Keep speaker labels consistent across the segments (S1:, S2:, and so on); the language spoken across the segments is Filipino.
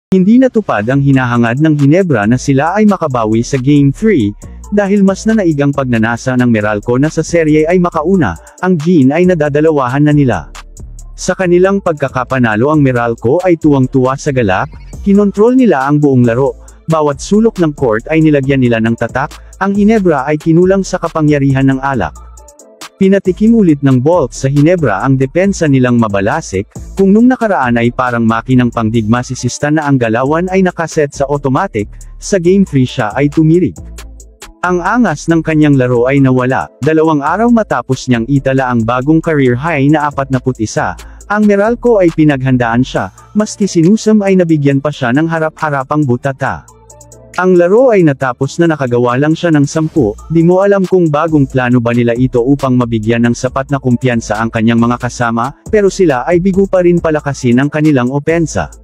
S1: Hindi natupad ang hinahangad ng Ginebra na sila ay makabawi sa Game 3, dahil mas nanaig ang pagnanasa ng Meralco na sa serye ay makauna, ang Gin ay nadadalawahan na nila. Sa kanilang pagkakapanalo ang Meralco ay tuwang-tuwa sa galak, kinontrol nila ang buong laro, bawat sulok ng court ay nilagyan nila ng tatak, ang Ginebra ay kinulang sa kapangyarihan ng alak. Pinatikim ulit ng Bolts sa Ginebra ang depensa nilang mabalasik, kung nung nakaraan ay parang makinang pangdigma si Sistan na ang galawan ay nakaset sa automatic, sa Game 3 siya ay tumirik. Ang angas ng kanyang laro ay nawala, 2 araw matapos niyang itala ang bagong career high na 41, ang Meralco ay pinaghandaan siya, maski si Newsom ay nabigyan pa siya ng harap-harapang butata. Ang laro ay natapos na nakagawa lang siya ng 10, di mo alam kung bagong plano ba nila ito upang mabigyan ng sapat na kumpiyansa ang kanyang mga kasama, pero sila ay bigo pa rin palakasin ang kanilang opensa.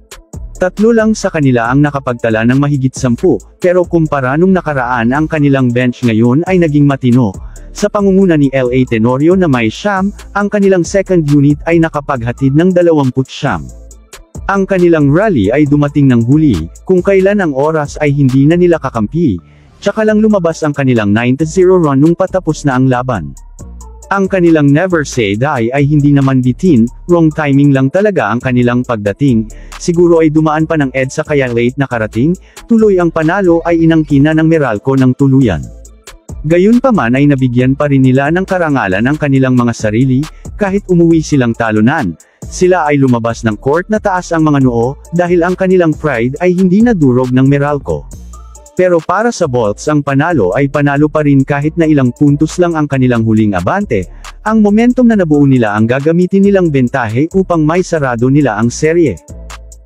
S1: 3 lang sa kanila ang nakapagtala ng mahigit 10, pero kumpara nung nakaraan ang kanilang bench ngayon ay naging matino. Sa pangunguna ni L.A. Tenorio na may 9, ang kanilang second unit ay nakapaghatid ng 29. Ang kanilang rally ay dumating ng huli, kung kailan ang oras ay hindi na nila kakampi, tsaka lang lumabas ang kanilang 9-0 run nung patapos na ang laban. Ang kanilang never say die ay hindi naman bitin, wrong timing lang talaga ang kanilang pagdating, siguro ay dumaan pa ng EDSA kaya late nakarating, tuloy ang panalo ay inangkin na ng Meralco ng tuluyan. Gayunpaman ay nabigyan pa rin nila ng karangalan ang kanilang mga sarili, kahit umuwi silang talunan. Sila ay lumabas ng court na taas ang mga noo, dahil ang kanilang pride ay hindi nadurog ng Meralco. Pero para sa Bolts ang panalo ay panalo pa rin kahit na ilang puntos lang ang kanilang huling abante, ang momentum na nabuo nila ang gagamitin nilang bentahe upang may sarado nila ang serye.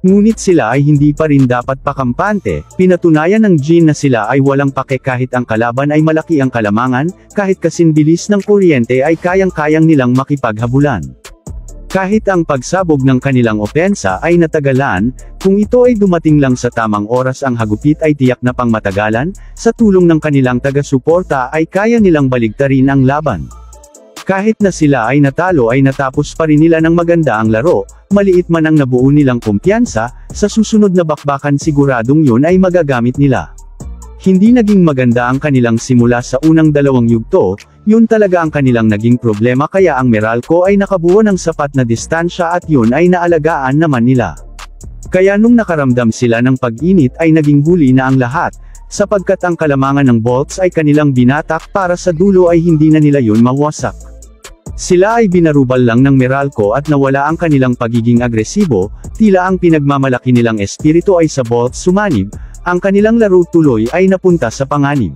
S1: Ngunit sila ay hindi pa rin dapat pakampante, pinatunayan ng Gin na sila ay walang pake kahit ang kalaban ay malaki ang kalamangan, kahit kasinbilis ng kuryente ay kayang-kayang nilang makipaghabulan. Kahit ang pagsabog ng kanilang opensa ay natagalan, kung ito ay dumating lang sa tamang oras ang hagupit ay tiyak na pangmatagalan, sa tulong ng kanilang taga-suporta ay kaya nilang baligtarin ang laban. Kahit na sila ay natalo ay natapos pa rin nila ng maganda ang laro, maliit man ang nabuo nilang kumpiyansa, sa susunod na bakbakan siguradong yun ay magagamit nila. Hindi naging maganda ang kanilang simula sa unang 2 yugto, yun talaga ang kanilang naging problema kaya ang Meralco ay nakabuo ng sapat na distansya at yun ay naalagaan naman nila. Kaya nung nakaramdam sila ng pag-init ay naging huli na ang lahat, sapagkat ang kalamangan ng Bolts ay kanilang binatak para sa dulo ay hindi na nila yun mawasak. Sila ay binarubal lang ng Meralco at nawala ang kanilang pagiging agresibo, tila ang pinagmamalaki nilang espiritu ay sa Bolts sumanib, ang kanilang laro tuloy ay napunta sa panganib.